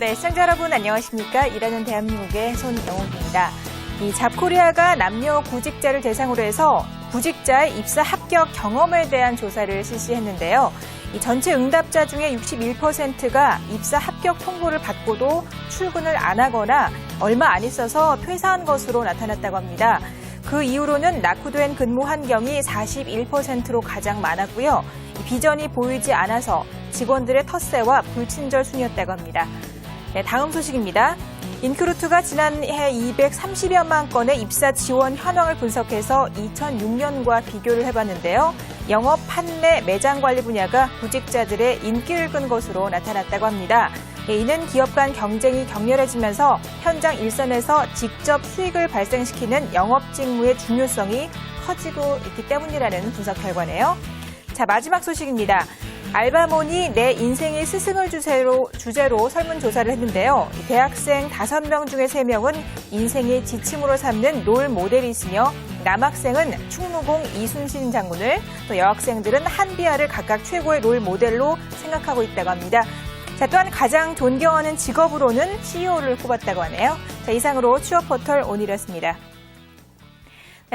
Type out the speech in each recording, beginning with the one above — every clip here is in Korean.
네, 시청자 여러분 안녕하십니까? 일하는 대한민국의 손영옥입니다. 이 잡코리아가 남녀 구직자를 대상으로 해서 구직자의 입사 합격 경험에 대한 조사를 실시했는데요. 이 전체 응답자 중에 61%가 입사 합격 통보를 받고도 출근을 안 하거나 얼마 안 있어서 퇴사한 것으로 나타났다고 합니다. 그 이후로는 낙후된 근무 환경이 41%로 가장 많았고요. 비전이 보이지 않아서 직원들의 텃세와 불친절 순이었다고 합니다. 네, 다음 소식입니다. 인크루트가 지난해 230여만 건의 입사 지원 현황을 분석해서 2006년과 비교를 해봤는데요. 영업, 판매, 매장 관리 분야가 구직자들의 인기를 끈 것으로 나타났다고 합니다. 이는 기업 간 경쟁이 격렬해지면서 현장 일선에서 직접 수익을 발생시키는 영업 직무의 중요성이 커지고 있기 때문이라는 분석 결과네요. 자, 마지막 소식입니다. 알바몬이 내 인생의 스승을 주제로 설문조사를 했는데요. 대학생 5명 중에 3명은 인생의 지침으로 삼는 롤 모델이 있으며 남학생은 충무공 이순신 장군을, 또 여학생들은 한비아를 각각 최고의 롤 모델로 생각하고 있다고 합니다. 자, 또한 가장 존경하는 직업으로는 CEO를 꼽았다고 하네요. 자, 이상으로 취업포털 오늘이었습니다.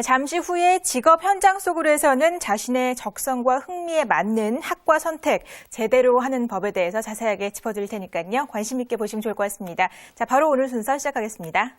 잠시 후에 직업 현장 속으로에서는 자신의 적성과 흥미에 맞는 학과 선택 제대로 하는 법에 대해서 자세하게 짚어드릴 테니까요. 관심 있게 보시면 좋을 것 같습니다. 자, 바로 오늘 순서 시작하겠습니다.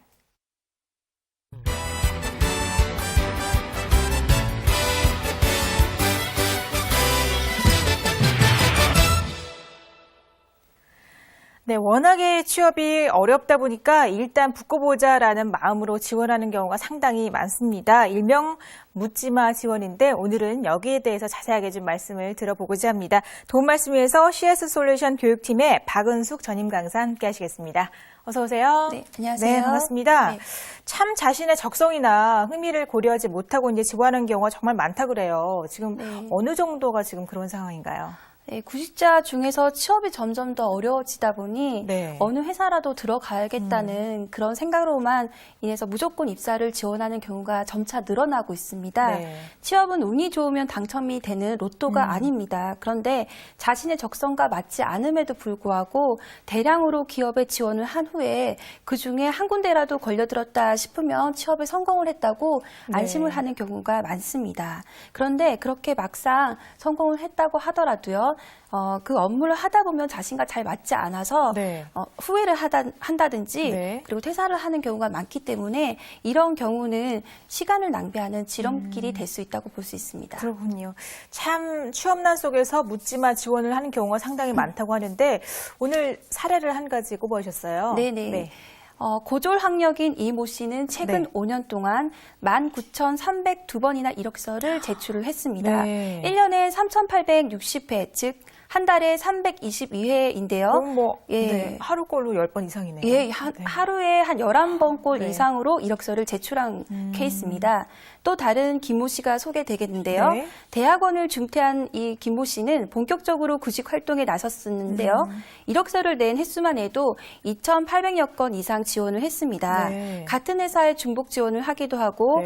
네, 워낙에 취업이 어렵다 보니까 일단 붙고보자라는 마음으로 지원하는 경우가 상당히 많습니다. 일명 묻지마 지원인데 오늘은 여기에 대해서 자세하게 좀 말씀을 들어보고자 합니다. 도움 말씀 위해서 CS 솔루션 교육팀의 박은숙 전임 강사 함께 하시겠습니다. 어서 오세요. 네, 안녕하세요. 네, 반갑습니다. 네. 참 자신의 적성이나 흥미를 고려하지 못하고 이제 지원하는 경우가 정말 많다 그래요. 지금 어느 정도가 지금 그런 상황인가요? 네, 구직자 중에서 취업이 점점 더 어려워지다 보니 어느 회사라도 들어가야겠다는 그런 생각으로만 인해서 무조건 입사를 지원하는 경우가 점차 늘어나고 있습니다. 취업은 운이 좋으면 당첨이 되는 로또가 아닙니다. 그런데 자신의 적성과 맞지 않음에도 불구하고 대량으로 기업에 지원을 한 후에 그중에 한 군데라도 걸려들었다 싶으면 취업에 성공을 했다고 안심을 하는 경우가 많습니다. 그런데 그렇게 막상 성공을 했다고 하더라도요. 그 업무를 하다 보면 자신과 잘 맞지 않아서 후회를 한다든지 그리고 퇴사를 하는 경우가 많기 때문에 이런 경우는 시간을 낭비하는 지름길이 될 수 있다고 볼 수 있습니다. 그렇군요. 참 취업난 속에서 묻지마 지원을 하는 경우가 상당히 많다고 하는데 오늘 사례를 한 가지 꼽아주셨어요. 네네. 고졸 학력인 이 모 씨는 최근 5년 동안 19,302번이나 이력서를 제출을 했습니다. 1년에 3,860회, 즉 한 달에 322회인데요. 그럼 하루 꼴로 10번 이상이네요. 예, 하루에 한 11번 꼴 이상으로 이력서를 제출한 케이스입니다. 또 다른 김모 씨가 소개되겠는데요. 대학원을 중퇴한 이 김모 씨는 본격적으로 구직 활동에 나섰었는데요. 이력서를 낸 횟수만 해도 2,800여 건 이상 지원을 했습니다. 같은 회사에 중복 지원을 하기도 하고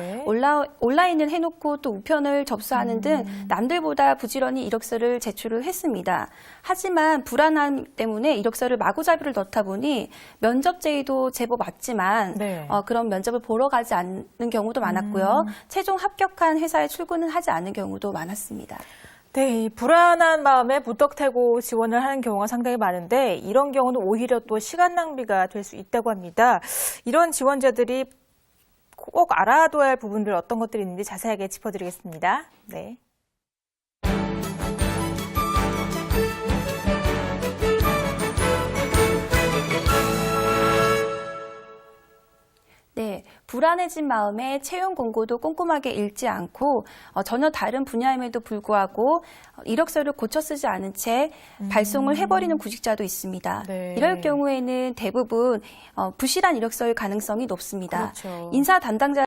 온라인을 해놓고 또 우편을 접수하는 등 남들보다 부지런히 이력서를 제출을 했습니다. 하지만 불안함 때문에 이력서를 마구잡이를 넣다 보니 면접 제의도 제법 왔지만 그런 면접을 보러 가지 않는 경우도 많았고요. 최종 합격한 회사에 출근은 하지 않는 경우도 많았습니다. 네, 불안한 마음에 무턱대고 지원을 하는 경우가 상당히 많은데 이런 경우는 오히려 또 시간 낭비가 될 수 있다고 합니다. 이런 지원자들이 꼭 알아둬야 할 부분들 어떤 것들이 있는지 자세하게 짚어드리겠습니다. 네. 네, 불안해진 마음에 채용 공고도 꼼꼼하게 읽지 않고 전혀 다른 분야임에도 불구하고 이력서를 고쳐 쓰지 않은 채 발송을 해버리는 구직자도 있습니다. 이럴 경우에는 대부분 부실한 이력서일 가능성이 높습니다. 인사 담당자